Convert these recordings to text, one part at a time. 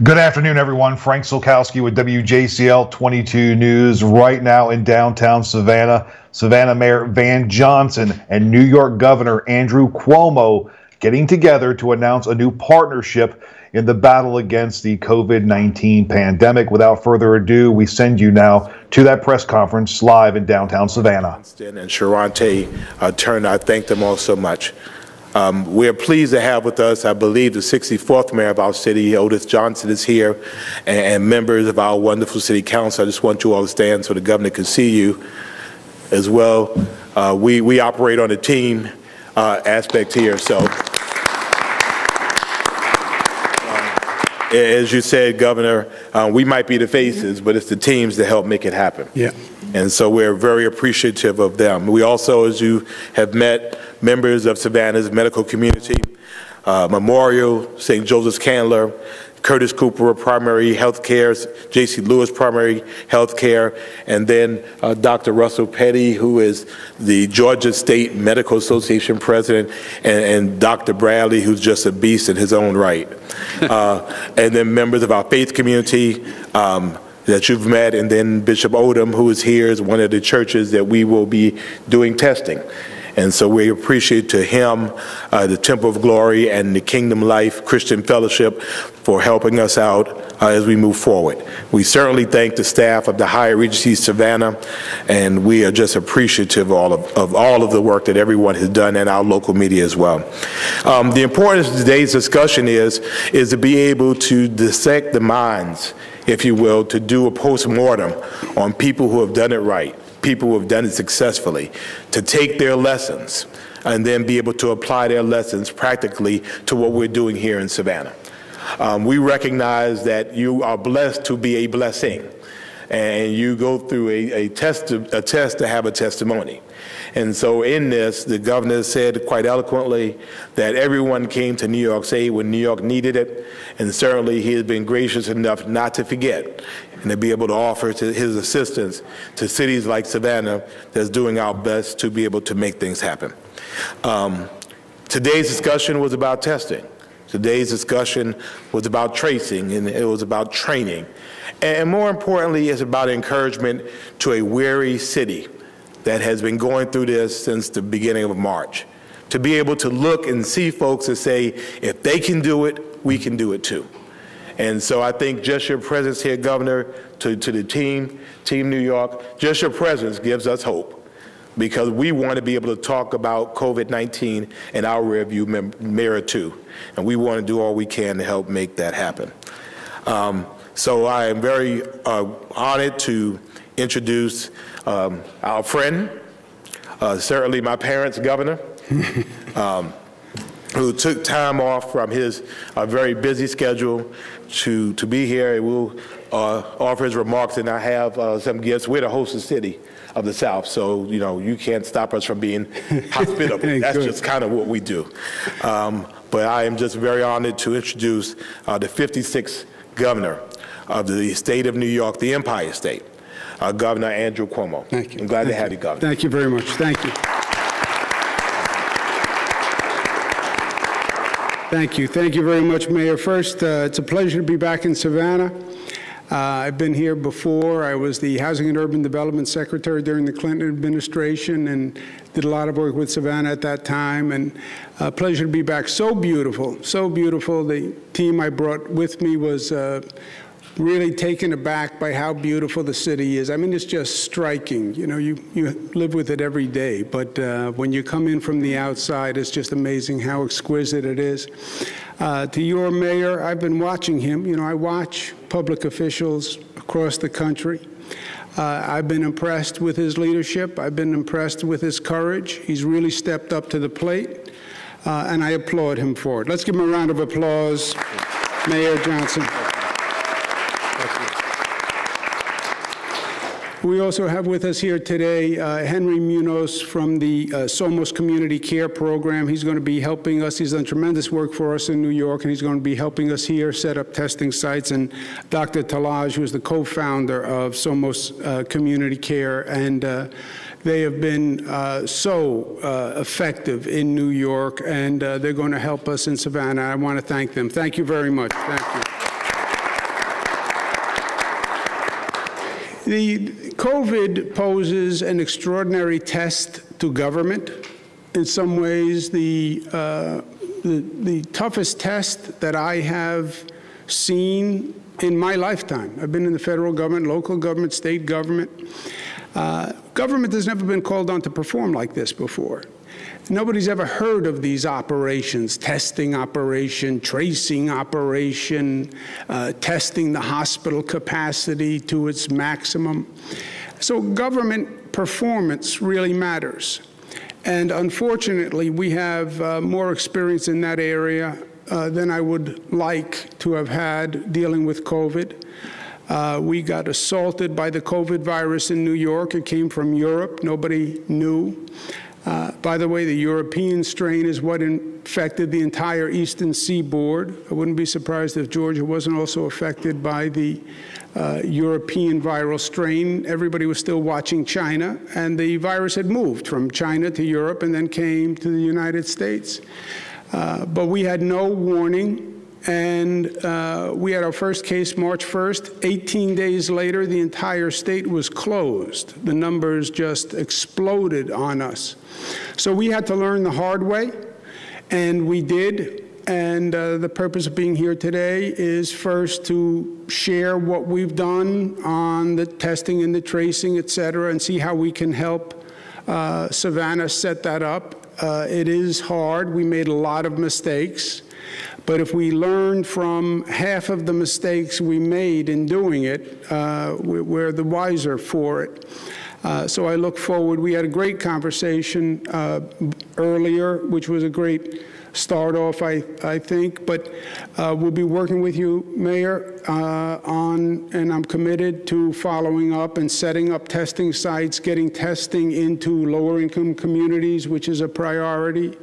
Good afternoon, everyone. Frank Sulkowski with WJCL 22 News right now in downtown Savannah. Savannah Mayor Van Johnson and New York Governor Andrew Cuomo getting together to announce a new partnership in the battle against the COVID-19 pandemic. Without further ado, we send you now to that press conference live in downtown Savannah. And Sharante Turner, I thank them all so much. We're pleased to have with us, I believe, the 64th mayor of our city, Otis Johnson, is here, and members of our wonderful city council. I just want you all to stand so the governor can see you as well. We operate on a team aspect here, so as you said, Governor, we might be the faces, but it's the teams that help make it happen. Yeah. And so we're very appreciative of them. We also, as you have met, members of Savannah's medical community, Memorial, St. Joseph's Candler, Curtis Cooper Primary Health Care, J.C. Lewis Primary Health Care, and then Dr. Russell Petty, who is the Georgia State Medical Association president, and Dr. Bradley, who's just a beast in his own right. And then members of our faith community, that you've met, and then Bishop Odom, who is here, is one of the churches that we will be doing testing. And so we appreciate to him, the Temple of Glory and the Kingdom Life Christian Fellowship for helping us out as we move forward. We certainly thank the staff of the Hyatt Regency Savannah, and we are just appreciative of all of the work that everyone has done, and our local media as well. The importance of today's discussion is to be able to dissect the minds, if you will, to do a post-mortem on people who have done it right, people who have done it successfully, to take their lessons and then be able to apply their lessons practically to what we're doing here in Savannah. We recognize that you are blessed to be a blessing, and you go through a test to have a testimony. And so in this, the governor said quite eloquently that everyone came to New York State when New York needed it, and certainly he has been gracious enough not to forget and to be able to offer to his assistance to cities like Savannah that's doing our best to be able to make things happen. Today's discussion was about testing. Today's discussion was about tracing, and it was about training. And more importantly, it's about encouragement to a weary city that has been going through this since the beginning of March. To be able to look and see folks and say, if they can do it, we can do it too. And so I think just your presence here, Governor, to the Team New York, just your presence gives us hope, because we want to be able to talk about COVID-19 in our rearview mirror too. And we want to do all we can to help make that happen. So I am very honored to introduce our friend, certainly my parents' governor, who took time off from his very busy schedule to be here. He will offer his remarks, and I have some gifts. We're the hostess city of the South, so you can't stop us from being hospitable. That's just kind of what we do. But I am just very honored to introduce the 56th governor of the state of New York, the Empire State, Governor Andrew Cuomo. Thank you. I'm glad to have you, Governor. Thank you very much. Thank you. Thank you. Thank you very much, Mayor. First, it's a pleasure to be back in Savannah. I've been here before. I was the Housing and Urban Development Secretary during the Clinton administration and did a lot of work with Savannah at that time. And a pleasure to be back. So beautiful, so beautiful. The team I brought with me was really taken aback by how beautiful the city is. I mean, it's just striking. You live with it every day, but when you come in from the outside, it's just amazing how exquisite it is. To your mayor, I've been watching him. I watch public officials across the country. I've been impressed with his leadership. I've been impressed with his courage. He's really stepped up to the plate, and I applaud him for it. Let's give him a round of applause, Mayor Johnson. We also have with us here today Henry Munoz from the Somos Community Care Program. He's going to be helping us. He's done tremendous work for us in New York, and he's going to be helping us here set up testing sites. And Dr. Talaj, who is the co-founder of Somos Community Care, and they have been so effective in New York, and they're going to help us in Savannah. I want to thank them. Thank you very much. Thank you. The COVID poses an extraordinary test to government. In some ways, the toughest test that I have seen in my lifetime. I've been in the federal government, local government, state government. Government has never been called on to perform like this before. Nobody's ever heard of these operations, testing operation, tracing operation, testing the hospital capacity to its maximum. So government performance really matters. And unfortunately, we have more experience in that area than I would like to have had dealing with COVID. We got assaulted by the COVID virus in New York. It came from Europe. Nobody knew. By the way, the European strain is what infected the entire eastern seaboard. I wouldn't be surprised if Georgia wasn't also affected by the European viral strain. Everybody was still watching China, and the virus had moved from China to Europe and then came to the United States. But we had no warning. And we had our first case March 1st. 18 days later, the entire state was closed. The numbers just exploded on us. So we had to learn the hard way, and we did. And the purpose of being here today is first to share what we've done on the testing and the tracing, et cetera, and see how we can help Savannah set that up. It is hard. We made a lot of mistakes. But if we learn from half of the mistakes we made in doing it, we're the wiser for it. So I look forward. We had a great conversation earlier, which was a great start off, I think. But we'll be working with you, Mayor, and I'm committed to following up and setting up testing sites, getting testing into lower-income communities, which is a priority,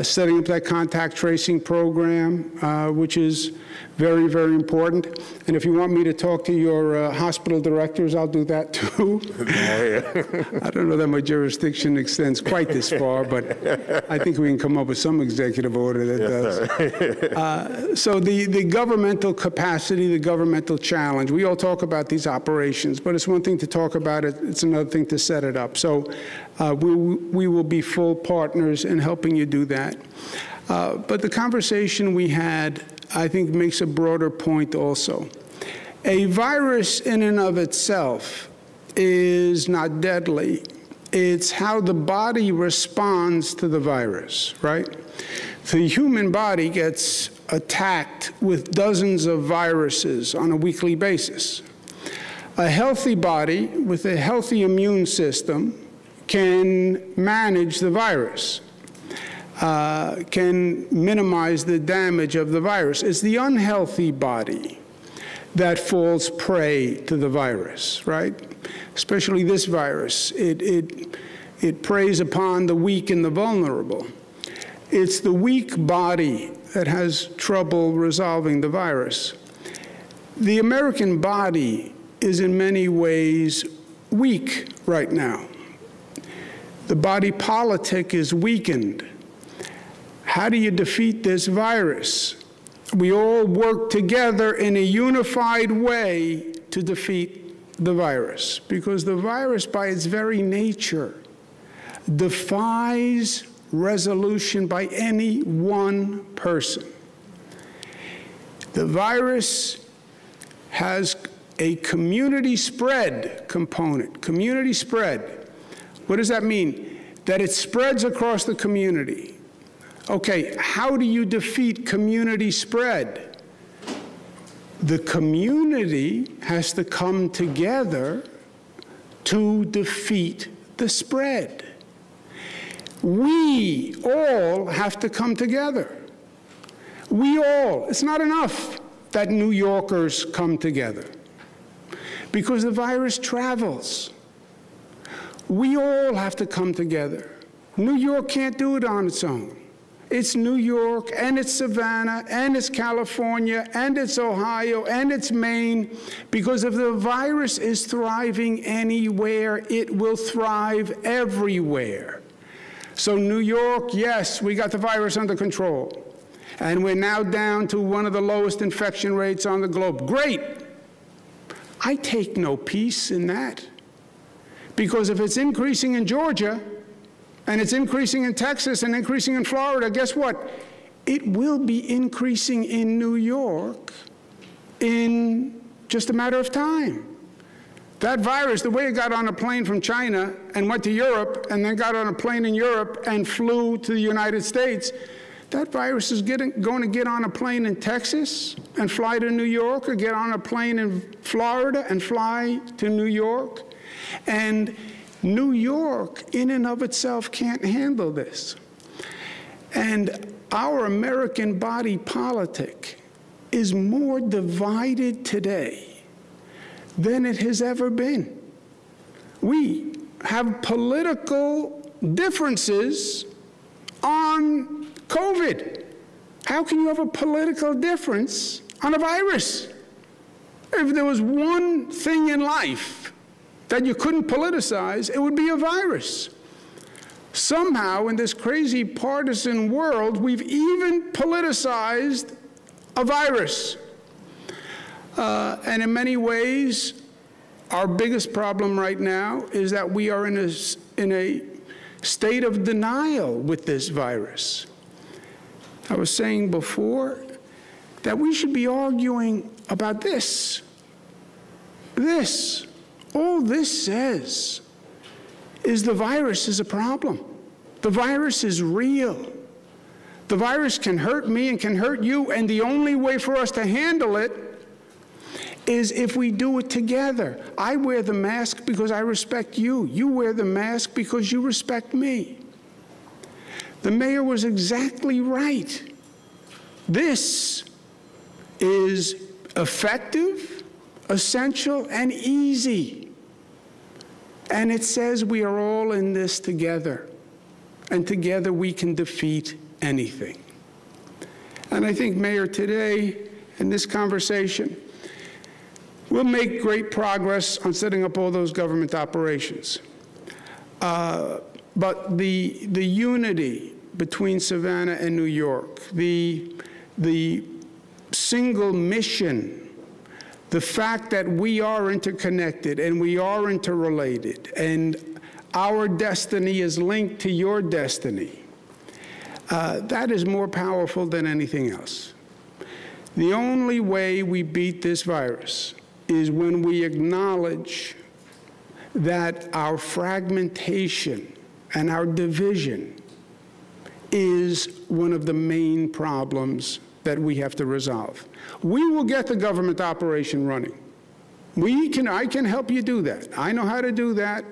setting up that contact tracing program, which is very, very important. And if you want me to talk to your hospital directors, I'll do that too. I don't know that my jurisdiction extends quite this far, but I think we can come up with some executive order that does. So the governmental capacity, the governmental challenge, we all talk about these operations, but it's one thing to talk about it, it's another thing to set it up. So we will be full partners in helping you do that. But the conversation we had, I think, makes a broader point also. A virus in and of itself is not deadly. It's how the body responds to the virus, right? The human body gets attacked with dozens of viruses on a weekly basis. A healthy body with a healthy immune system can manage the virus. Can minimize the damage of the virus. It's the unhealthy body that falls prey to the virus, right? Especially this virus. It preys upon the weak and the vulnerable. It's the weak body that has trouble resolving the virus. The American body is in many ways weak right now. The body politic is weakened. How do you defeat this virus? We all work together in a unified way to defeat the virus, because the virus, by its very nature, defies resolution by any one person. The virus has a community spread component. Community spread. What does that mean? That it spreads across the community. Okay, how do you defeat community spread? The community has to come together to defeat the spread. We all have to come together. We all. It's not enough that New Yorkers come together, because the virus travels. We all have to come together. New York can't do it on its own. It's New York, and it's Savannah, and it's California, and it's Ohio, and it's Maine, because if the virus is thriving anywhere, it will thrive everywhere. So New York, yes, we got the virus under control, and we're now down to one of the lowest infection rates on the globe. Great. I take no peace in that. Because if it's increasing in Georgia, and it's increasing in Texas and increasing in Florida, guess what? It will be increasing in New York in just a matter of time. That virus, the way it got on a plane from China and went to Europe and then got on a plane in Europe and flew to the United States, that virus is going to get on a plane in Texas and fly to New York, or get on a plane in Florida and fly to New York. And New York, in and of itself, can't handle this. And our American body politic is more divided today than it has ever been. We have political differences on COVID. How can you have a political difference on a virus? If there was one thing in life that you couldn't politicize, it would be a virus. Somehow, in this crazy partisan world, we've even politicized a virus. And in many ways, our biggest problem right now is that we are in a state of denial with this virus. I was saying before that we should be arguing about this. All this says is the virus is a problem. The virus is real. The virus can hurt me and can hurt you, and the only way for us to handle it is if we do it together. I wear the mask because I respect you. You wear the mask because you respect me. The mayor was exactly right. This is effective, essential, and easy. And it says we are all in this together. And together we can defeat anything. And I think, Mayor, today, in this conversation, we'll make great progress on setting up all those government operations. But the unity between Savannah and New York, the single mission, the fact that we are interconnected and we are interrelated, and our destiny is linked to your destiny, that is more powerful than anything else. The only way we beat this virus is when we acknowledge that our fragmentation and our division is one of the main problems that we have to resolve. We will get the government operation running. I can help you do that. I know how to do that.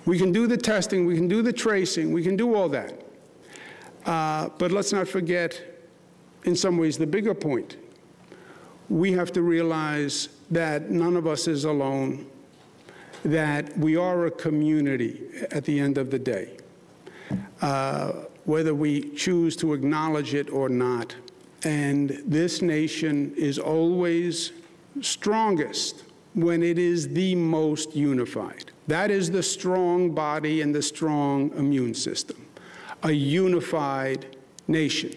We can do the testing, we can do the tracing, we can do all that. But let's not forget, in some ways, the bigger point. We have to realize that none of us is alone, that we are a community at the end of the day, whether we choose to acknowledge it or not. And this nation is always strongest when it is the most unified. That is the strong body and the strong immune system, a unified nation.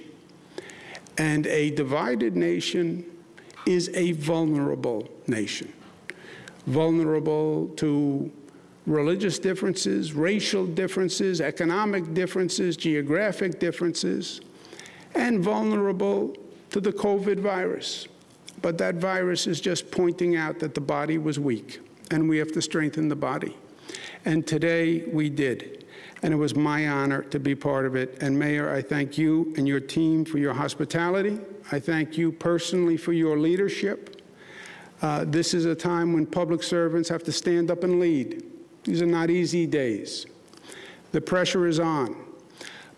And a divided nation is a vulnerable nation, vulnerable to religious differences, racial differences, economic differences, geographic differences, and vulnerable to the COVID virus. But that virus is just pointing out that the body was weak, and we have to strengthen the body. And today we did. And it was my honor to be part of it. And Mayor, I thank you and your team for your hospitality. I thank you personally for your leadership. This is a time when public servants have to stand up and lead. These are not easy days. The pressure is on.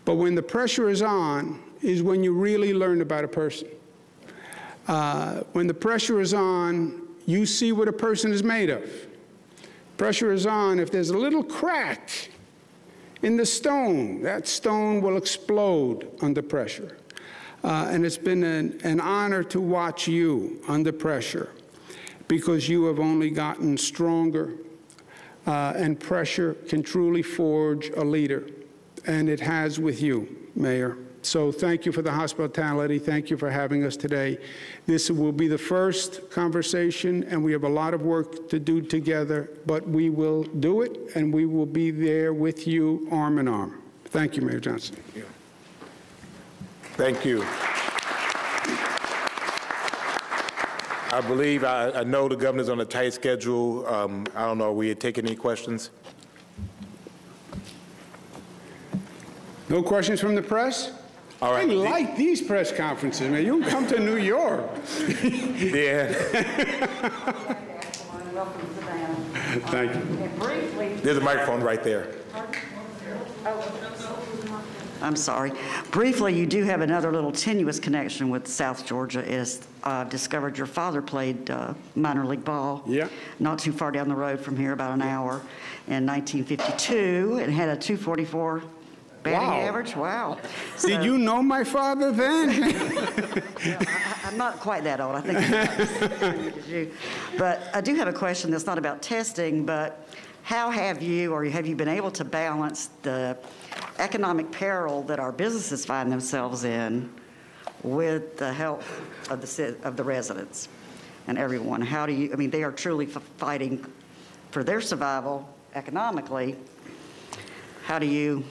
But when the pressure is on is when you really learn about a person. When the pressure is on, you see what a person is made of. Pressure is on if there's a little crack in the stone, that stone will explode under pressure. And it's been an honor to watch you under pressure, because you have only gotten stronger, and pressure can truly forge a leader. And it has with you, Mayor. So thank you for the hospitality. Thank you for having us today. This will be the first conversation, and we have a lot of work to do together, but we will do it, and we will be there with you arm in arm. Thank you, Mayor Johnson. Thank you. I believe, I know the governor's on a tight schedule. I don't know, are we taking any questions? No questions from the press? All right. I like these press conferences, man. You can come to New York. Yeah. Welcome to Savannah. Thank you. And briefly, There's a microphone right there. I'm sorry. Briefly, you do have another little tenuous connection with South Georgia. Is I've discovered your father played minor league ball. Yeah. Not too far down the road from here, about an hour, in 1952, and had a .244 batting Wow. average. Wow. Did you know my father then? I'm not quite that old. I think I'm you. But I do have a question that's not about testing, but how have you, or have you been able to balance the economic peril that our businesses find themselves in with the health of the residents and everyone? How do you, I mean, they are truly fighting for their survival economically. How do you,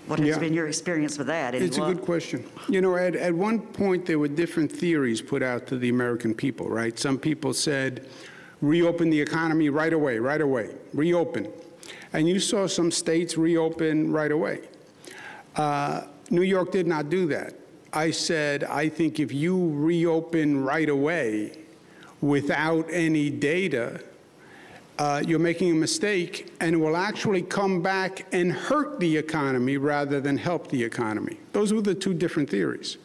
what has been your experience with that? It's a good question. You know, at one point there were different theories put out to the American people, right? Some people said, reopen the economy right away, reopen. And you saw some states reopen right away. New York did not do that. I said, I think if you reopen right away without any data, you're making a mistake, and it will actually come back and hurt the economy rather than help the economy. Those were the two different theories.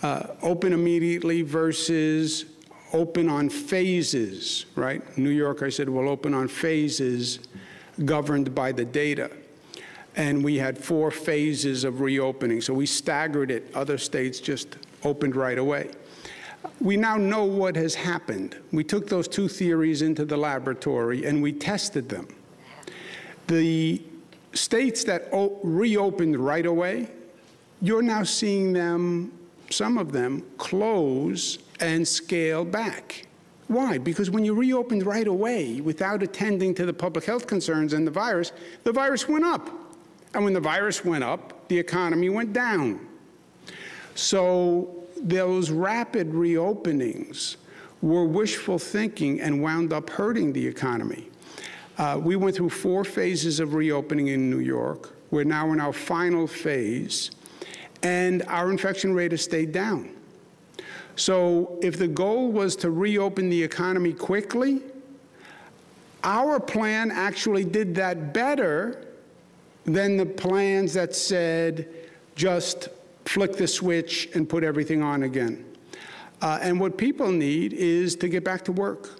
Open immediately versus open on phases, right? New York, I said, will open on phases governed by the data. And we had 4 phases of reopening, so we staggered it. Other states just opened right away. We now know what has happened. We took those 2 theories into the laboratory and we tested them. The states that reopened right away, you're now seeing them, some of them, close and scale back. Why? Because when you reopened right away without attending to the public health concerns and the virus went up. And when the virus went up, the economy went down. So those rapid reopenings were wishful thinking and wound up hurting the economy. We went through 4 phases of reopening in New York. We're now in our final phase, and our infection rate has stayed down. So if the goal was to reopen the economy quickly, our plan actually did that better than the plans that said just flick the switch and put everything on again. And what people need is to get back to work.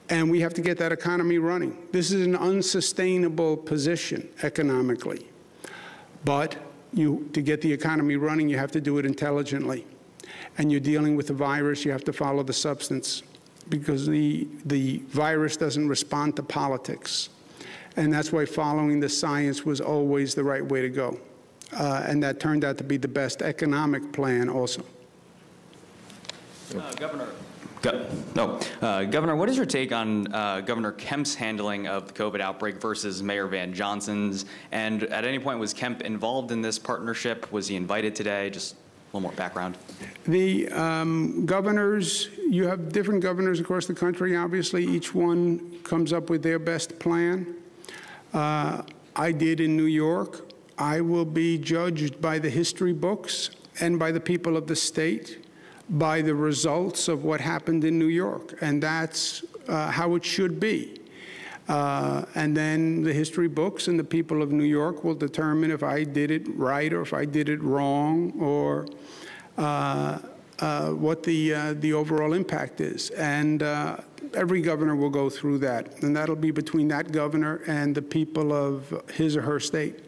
And we have to get that economy running. This is an unsustainable position economically. But to get the economy running, you have to do it intelligently. And you're dealing with the virus, you have to follow the substance, because the virus doesn't respond to politics. And that's why following the science was always the right way to go. And that turned out to be the best economic plan also. Governor, what is your take on Governor Kemp's handling of the COVID outbreak versus Mayor Van Johnson's? And at any point, was Kemp involved in this partnership? Was he invited today? Just a little more background. The governors, you have different governors across the country, obviously. Each one comes up with their best plan. I did in New York. I will be judged by the history books and by the people of the state, by the results of what happened in New York. And that's how it should be. And then the history books and the people of New York will determine if I did it right or if I did it wrong, or what the overall impact is. And every governor will go through that. And that'll be between that governor and the people of his or her state.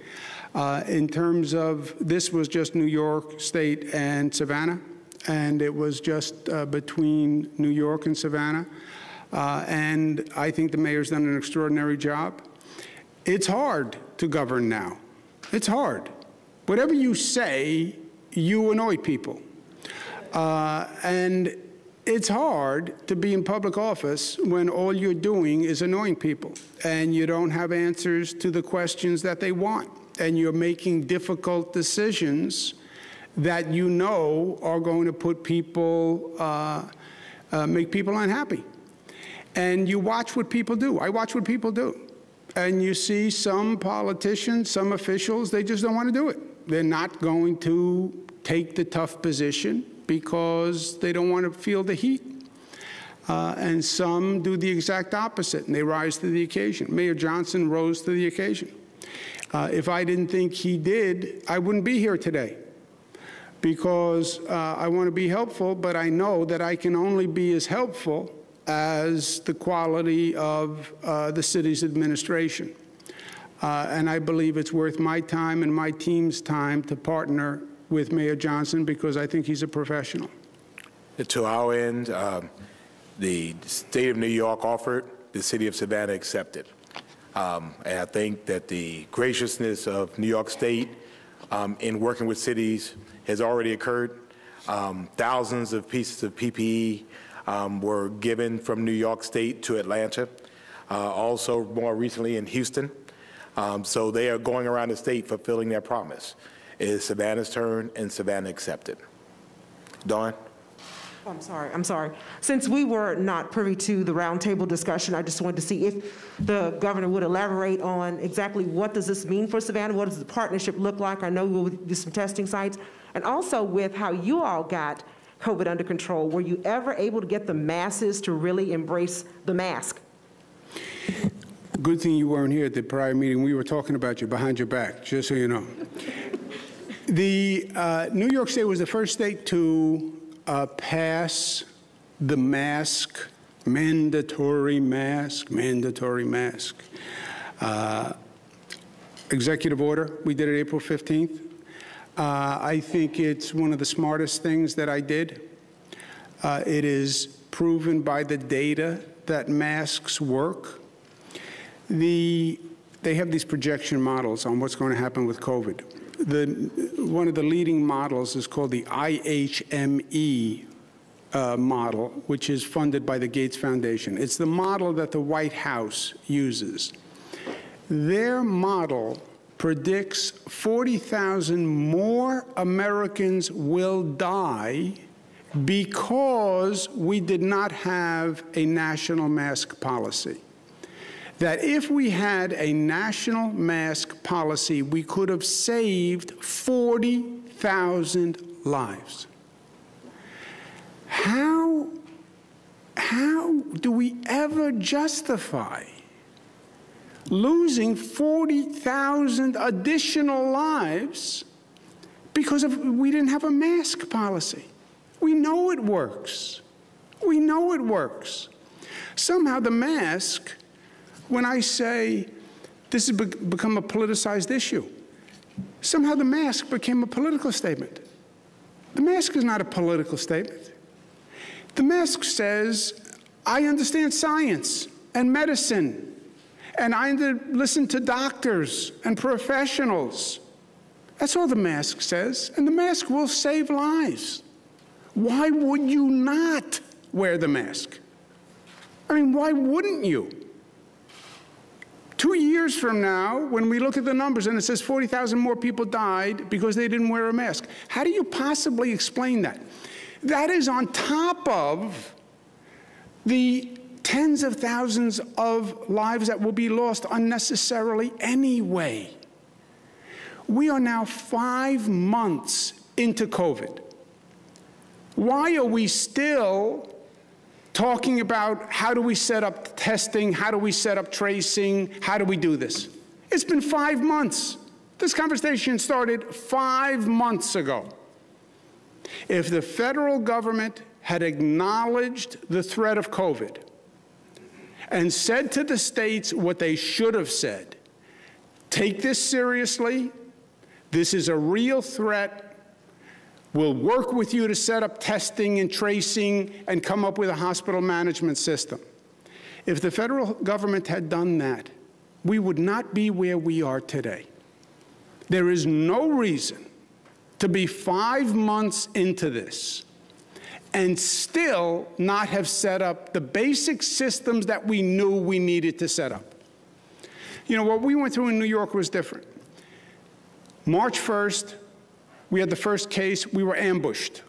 In terms of, this was just New York State and Savannah, and it was just between New York and Savannah. And I think the mayor's done an extraordinary job. It's hard to govern now. It's hard. Whatever you say, you annoy people. And it's hard to be in public office when all you're doing is annoying people and you don't have answers to the questions that they want, and you're making difficult decisions that you know are going to put people, make people unhappy. And you watch what people do. I watch what people do. And you see some politicians, some officials, they just don't want to do it. They're not going to take the tough position because they don't want to feel the heat. And some do the exact opposite, and they rise to the occasion. Mayor Johnson rose to the occasion. If I didn't think he did, I wouldn't be here today, because I want to be helpful, but I know that I can only be as helpful as the quality of the city's administration. And I believe it's worth my time and my team's time to partner with Mayor Johnson, because I think he's a professional. To our end, the state of New York offered, the city of Savannah accepted. And I think that the graciousness of New York State in working with cities has already occurred. Thousands of pieces of PPE were given from New York State to Atlanta, also more recently in Houston. So they are going around the state fulfilling their promise. It is Savannah's turn, and Savannah accepted. Dawn? Oh, I'm sorry. Since we were not privy to the roundtable discussion, I just wanted to see if the governor would elaborate on exactly what does this mean for Savannah? What does the partnership look like? I know we'll do some testing sites. And also with how you all got COVID under control, were you ever able to get the masses to really embrace the mask? Good thing you weren't here at the prior meeting. We were talking about you behind your back, just so you know. The New York State was the first state to pass the mandatory mask executive order. We did it April 15th. I think it's one of the smartest things that I did. It is proven by the data that masks work. They have these projection models on what's going to happen with COVID. One of the leading models is called the IHME model, which is funded by the Gates Foundation. It's the model that the White House uses. Their model predicts 40,000 more Americans will die because we did not have a national mask policy. That if we had a national mask policy, we could have saved 40,000 lives. How do we ever justify losing 40,000 additional lives because we didn't have a mask policy? We know it works. We know it works. Somehow the mask, when I say this has become a politicized issue, somehow the mask became a political statement. The mask is not a political statement. The mask says, I understand science and medicine, and I listen to doctors and professionals. That's all the mask says, and the mask will save lives. Why would you not wear the mask? I mean, why wouldn't you? 2 years from now, when we look at the numbers and it says 40,000 more people died because they didn't wear a mask, how do you possibly explain that? That is on top of the tens of thousands of lives that will be lost unnecessarily anyway. We are now 5 months into COVID. Why are we still talking about how do we set up testing, how do we set up tracing, how do we do this? It's been 5 months. This conversation started 5 months ago. If the federal government had acknowledged the threat of COVID and said to the states what they should have said, take this seriously, this is a real threat, we'll work with you to set up testing and tracing and come up with a hospital management system. If the federal government had done that, we would not be where we are today. There is no reason to be 5 months into this and still not have set up the basic systems that we knew we needed to set up. You know, what we went through in New York was different. March 1st, we had the first case. We were ambushed.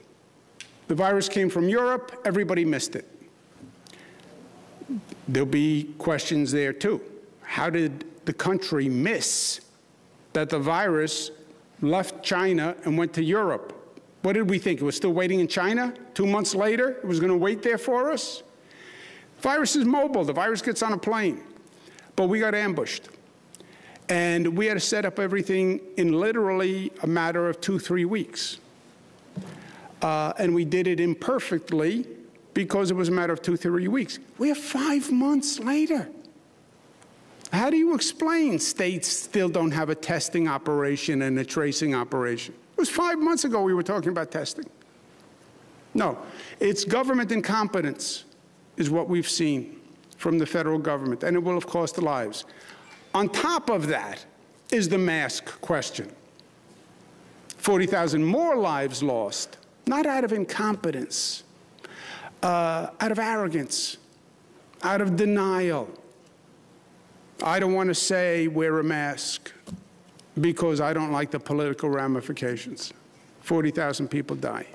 The virus came from Europe. Everybody missed it. There'll be questions there, too. How did the country miss that the virus left China and went to Europe? What did we think? It was still waiting in China? 2 months later, it was going to wait there for us? The virus is mobile. The virus gets on a plane. But we got ambushed. And we had to set up everything in literally a matter of 2-3 weeks. And we did it imperfectly because it was a matter of 2-3 weeks. We are 5 months later. How do you explain states still don't have a testing operation and a tracing operation? It was 5 months ago we were talking about testing. No, it's government incompetence is what we've seen from the federal government, and it will have cost lives. On top of that is the mask question. 40,000 more lives lost, not out of incompetence, out of arrogance, out of denial. I don't want to say wear a mask because I don't like the political ramifications. 40,000 people die.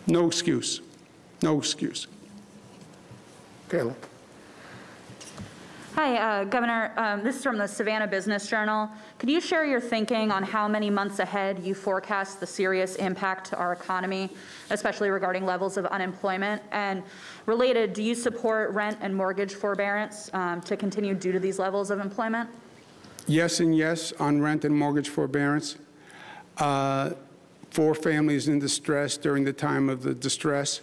No excuse. No excuse. Kayla. Hi, Governor. This is from the Savannah Business Journal. Could you share your thinking on how many months ahead you forecast the serious impact to our economy, especially regarding levels of unemployment? And related, do you support rent and mortgage forbearance to continue due to these levels of employment? Yes and yes on rent and mortgage forbearance. For families in distress during the time of the distress.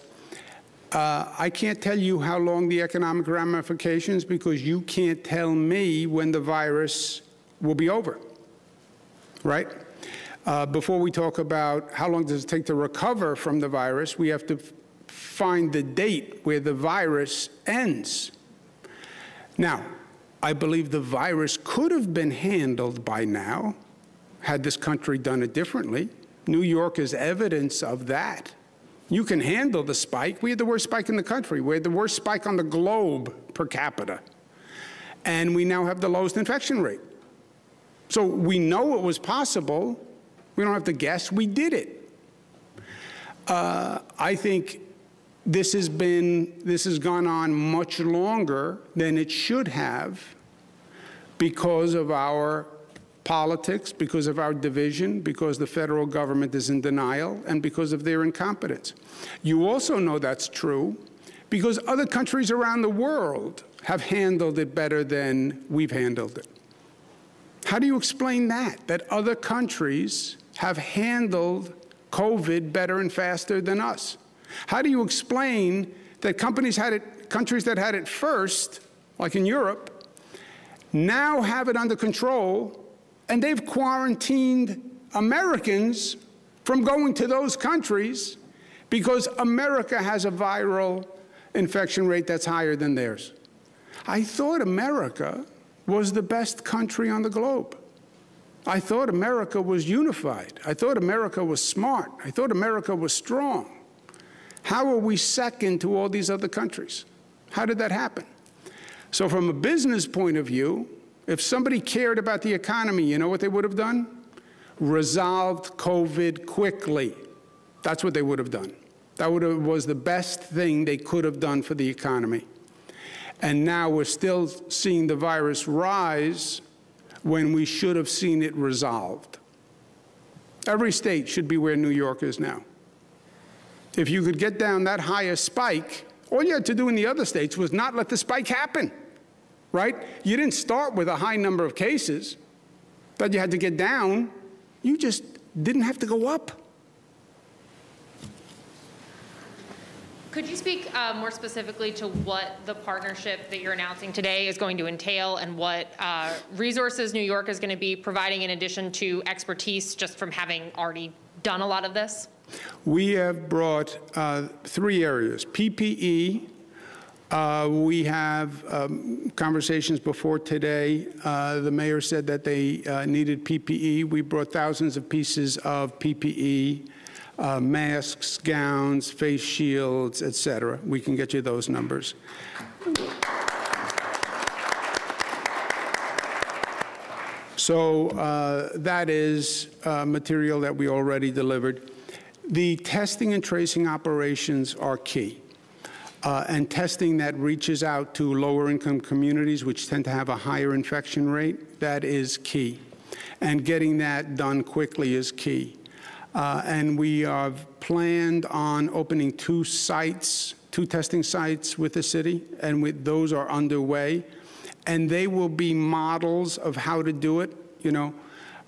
I can't tell you how long the economic ramifications because you can't tell me when the virus will be over, right? Before we talk about how long does it take to recover from the virus, we have to find the date where the virus ends. Now, I believe the virus could have been handled by now had this country done it differently. New York is evidence of that. You can handle the spike. We had the worst spike in the country. We had the worst spike on the globe per capita. And we now have the lowest infection rate. So we know it was possible. We don't have to guess. We did it. I think this has gone on much longer than it should have because of our politics, because of our division, because the federal government is in denial, and because of their incompetence. You also know that's true because other countries around the world have handled it better than we've handled it. How do you explain that other countries have handled COVID better and faster than us? How do you explain that countries that had it first, like in Europe, now have it under control and they've quarantined Americans from going to those countries because America has a viral infection rate that's higher than theirs? I thought America was the best country on the globe. I thought America was unified. I thought America was smart. I thought America was strong. How are we second to all these other countries? How did that happen? So from a business point of view, if somebody cared about the economy, you know what they would have done? Resolved COVID quickly. That's what they would have done. That was the best thing they could have done for the economy. And now we're still seeing the virus rise when we should have seen it resolved. Every state should be where New York is now. If you could get down that high a spike, all you had to do in the other states was not let the spike happen. Right? You didn't start with a high number of cases that you had to get down. You just didn't have to go up. Could you speak more specifically to what the partnership that you're announcing today is going to entail and what resources New York is going to be providing in addition to expertise just from having already done a lot of this? We have brought 3 areas: PPE, We have conversations before today. The mayor said that they needed PPE. We brought thousands of pieces of PPE, masks, gowns, face shields, et cetera. We can get you those numbers. So that is material that we already delivered. The testing and tracing operations are key. And testing that reaches out to lower-income communities, which tend to have a higher infection rate, that is key. And getting that done quickly is key. And we have planned on opening 2 testing sites with the city, and those are underway. And they will be models of how to do it,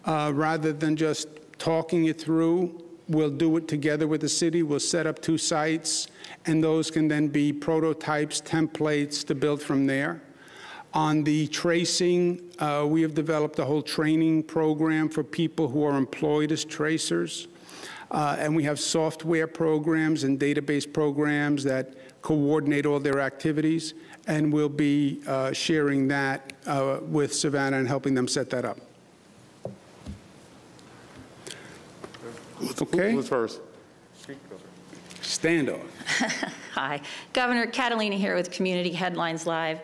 rather than just talking it through. We'll do it together with the city. We'll set up 2 sites, and those can then be prototypes, templates to build from there. On the tracing, we have developed a whole training program for people who are employed as tracers. And we have software programs and database programs that coordinate all their activities, and we'll be sharing that with Savannah and helping them set that up. Okay? Who's first? Stand off. Hi. Governor Catalina here with Community Headlines Live.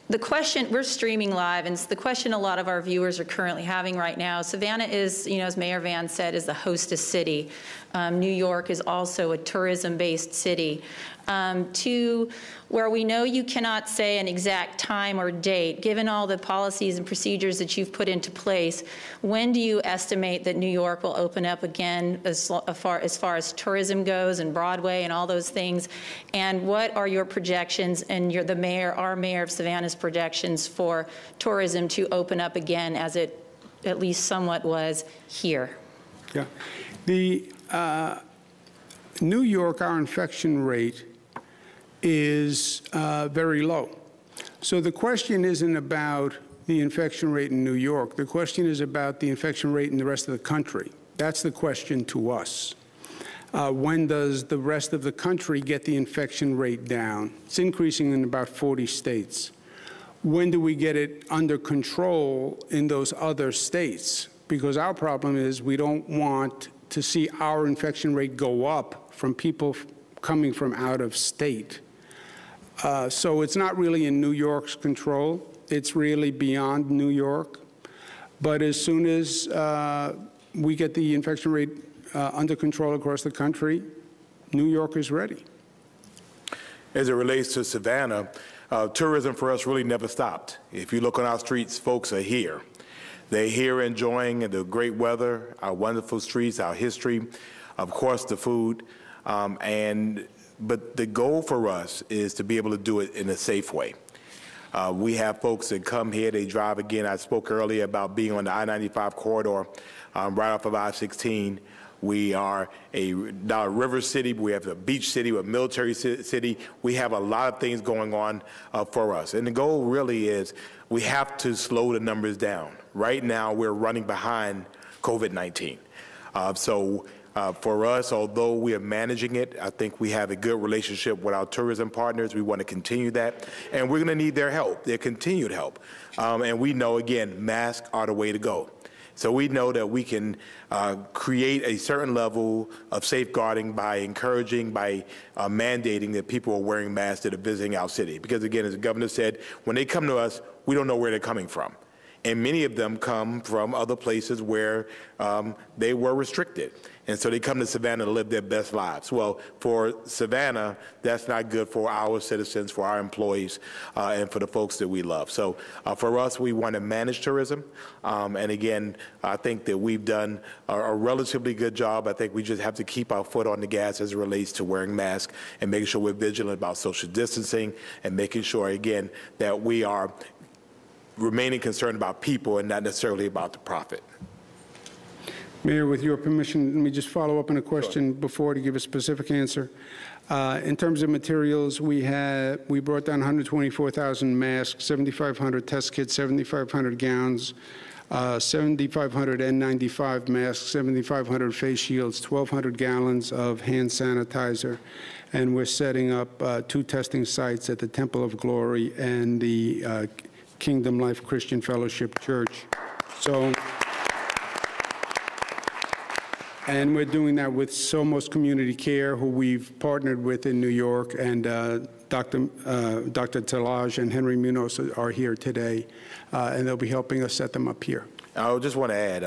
The question, we're streaming live, and the question a lot of our viewers are currently having right now, Savannah is, as Mayor Van said, is the hostess city. New York is also a tourism-based city. To where we know you cannot say an exact time or date, given all the policies and procedures that you've put into place, when do you estimate that New York will open up again as far as tourism goes and Broadway and all those things? And what are your projections and our mayor of Savannah's projections for tourism to open up again as it at least somewhat was here? Yeah. The New York, our infection rate is very low. So the question isn't about the infection rate in New York. The question is about the infection rate in the rest of the country. That's the question to us. When does the rest of the country get the infection rate down? It's increasing in about 40 states. When do we get it under control in those other states? Because our problem is we don't want to see our infection rate go up from people coming from out of state. So it's not really in New York's control. It's really beyond New York. But as soon as we get the infection rate under control across the country, New York is ready. As it relates to Savannah, tourism for us really never stopped. If you look on our streets, folks are here. They're here enjoying the great weather, our wonderful streets, our history, of course the food, but the goal for us is to be able to do it in a safe way. We have folks that come here, they drive again. I spoke earlier about being on the I-95 corridor right off of I-16. We are a river city, we have a beach city, we're a military city. We have a lot of things going on for us. And the goal really is we have to slow the numbers down. Right now, we're running behind COVID-19. For us, although we are managing it, I think we have a good relationship with our tourism partners. We want to continue that, and we're going to need their help, their continued help. And we know, again, masks are the way to go. So we know that we can create a certain level of safeguarding by encouraging, by mandating that people are wearing masks that are visiting our city. Because again, as the governor said, when they come to us, we don't know where they're coming from. And many of them come from other places where they were restricted. And so they come to Savannah to live their best lives. Well, for Savannah, that's not good for our citizens, for our employees, and for the folks that we love. So for us, we want to manage tourism. And again, I think that we've done a relatively good job. I think we just have to keep our foot on the gas as it relates to wearing masks and making sure we're vigilant about social distancing and making sure, again, that we are remaining concerned about people and not necessarily about the profit. Mayor, with your permission, let me just follow up on a question before to give a specific answer. In terms of materials, we brought down 124,000 masks, 7,500 test kits, 7,500 gowns, 7,500 N95 masks, 7,500 face shields, 1,200 gallons of hand sanitizer, and we're setting up 2 testing sites at the Temple of Glory and the Kingdom Life Christian Fellowship Church. And we're doing that with Somos Community Care, who we've partnered with in New York, and Dr. Talaj and Henry Munoz are here today, and they'll be helping us set them up here. I just want to add,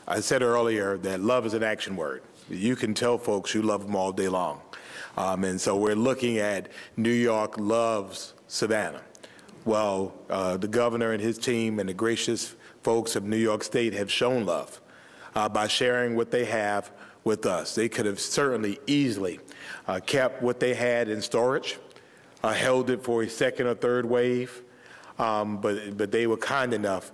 I said earlier that love is an action word. You can tell folks you love them all day long. And so we're looking at New York loves Savannah. Well, the governor and his team and the gracious folks of New York State have shown love by sharing what they have with us. They could have certainly easily kept what they had in storage, held it for a second or third wave, but they were kind enough,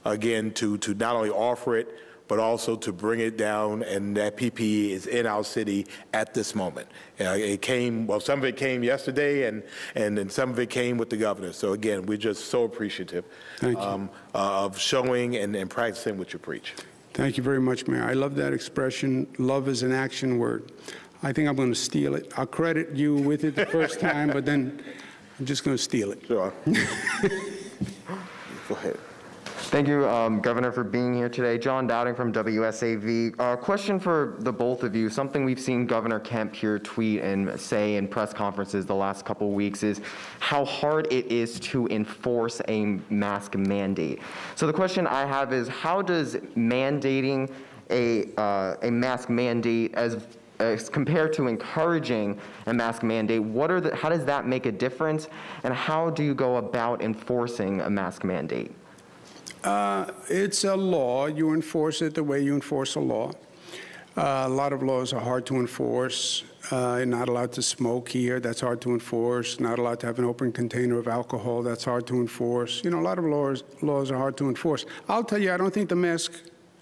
again, to not only offer it, but also to bring it down, and that PPE is in our city at this moment. It came, well, some of it came yesterday, and then some of it came with the governor. So again, we're just so appreciative of showing and practicing what you preach. Thank you very much, Mayor. I love that expression. Love is an action word. I think I'm going to steal it. I'll credit you with it the first time, but then I'm just going to steal it. Sure. Go ahead. Thank you, Governor, for being here today. John Dowding from WSAV. Question for the both of you. Something we've seen Governor Kemp here tweet and say in press conferences the last couple of weeks is how hard it is to enforce a mask mandate. So the question I have is, how does mandating a mask mandate as compared to encouraging a mask mandate, how does that make a difference, and how do you go about enforcing a mask mandate? It's a law. You enforce it the way you enforce a law. A lot of laws are hard to enforce. You're not allowed to smoke here. That's hard to enforce. Not allowed to have an open container of alcohol. That's hard to enforce. You know, a lot of laws are hard to enforce. I'll tell you, I don't think the mask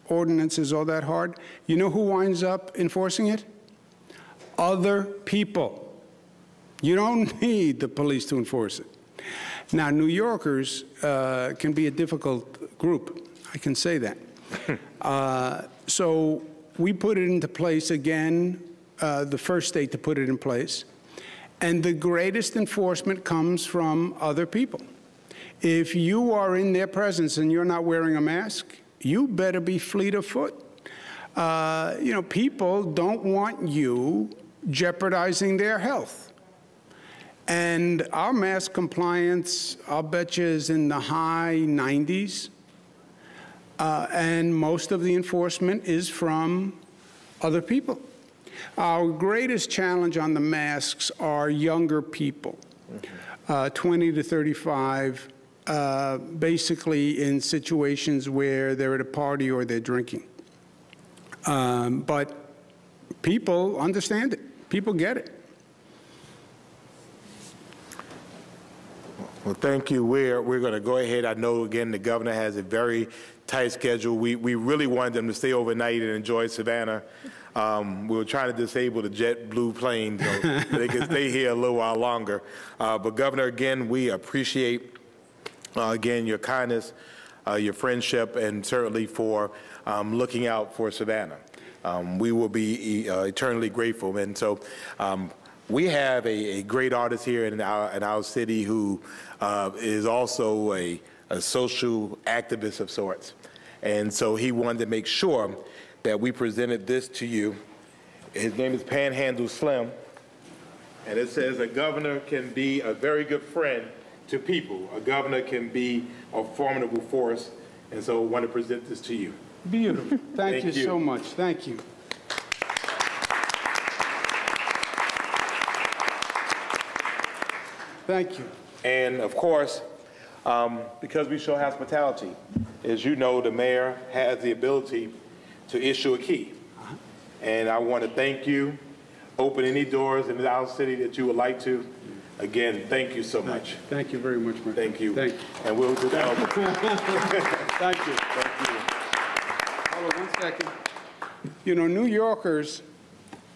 ordinance is all that hard. You know who winds up enforcing it? Other people. You don't need the police to enforce it. Now, New Yorkers can be a difficult group. I can say that. So we put it into place again, the first state to put it in place. And the greatest enforcement comes from other people. If you are in their presence and you're not wearing a mask, you better be fleet of foot. You know, people don't want you jeopardizing their health. And our mask compliance, I'll bet you, is in the high 90s. And most of the enforcement is from other people. Our greatest challenge on the masks are younger people, 20 to 35, basically in situations where they're at a party or they're drinking. But people understand it. People get it. Well, thank you. We're going to go ahead. I know, again, the governor has a very tight schedule. We really wanted them to stay overnight and enjoy Savannah. We were trying to disable the JetBlue plane so they could stay here a little while longer. But, Governor, again, we appreciate, again, your kindness, your friendship, and certainly for looking out for Savannah. We will be eternally grateful. And so we have a great artist here in our city who is also a social activist of sorts. And so he wanted to make sure that we presented this to you. His name is Panhandle Slim. And it says a governor can be a very good friend to people. A governor can be a formidable force. And so I want to present this to you. Beautiful. Thank you so much. Thank you. Thank you. And of course, because we show hospitality, as you know, the mayor has the ability to issue a key. And I want to thank you. Open any doors in our city that you would like to. Again, thank you so much. Thank you very much, Mayor. Thank you. Thank you. And we'll do that. Thank you. Thank you. Hold on 1 second. You know, New Yorkers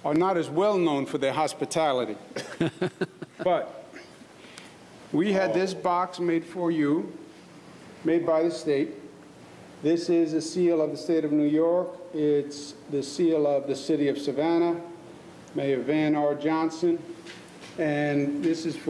are not as well known for their hospitality. But we had this box made for you, made by the state. This is a seal of the state of New York. It's the seal of the city of Savannah, Mayor Van R. Johnson. And this is for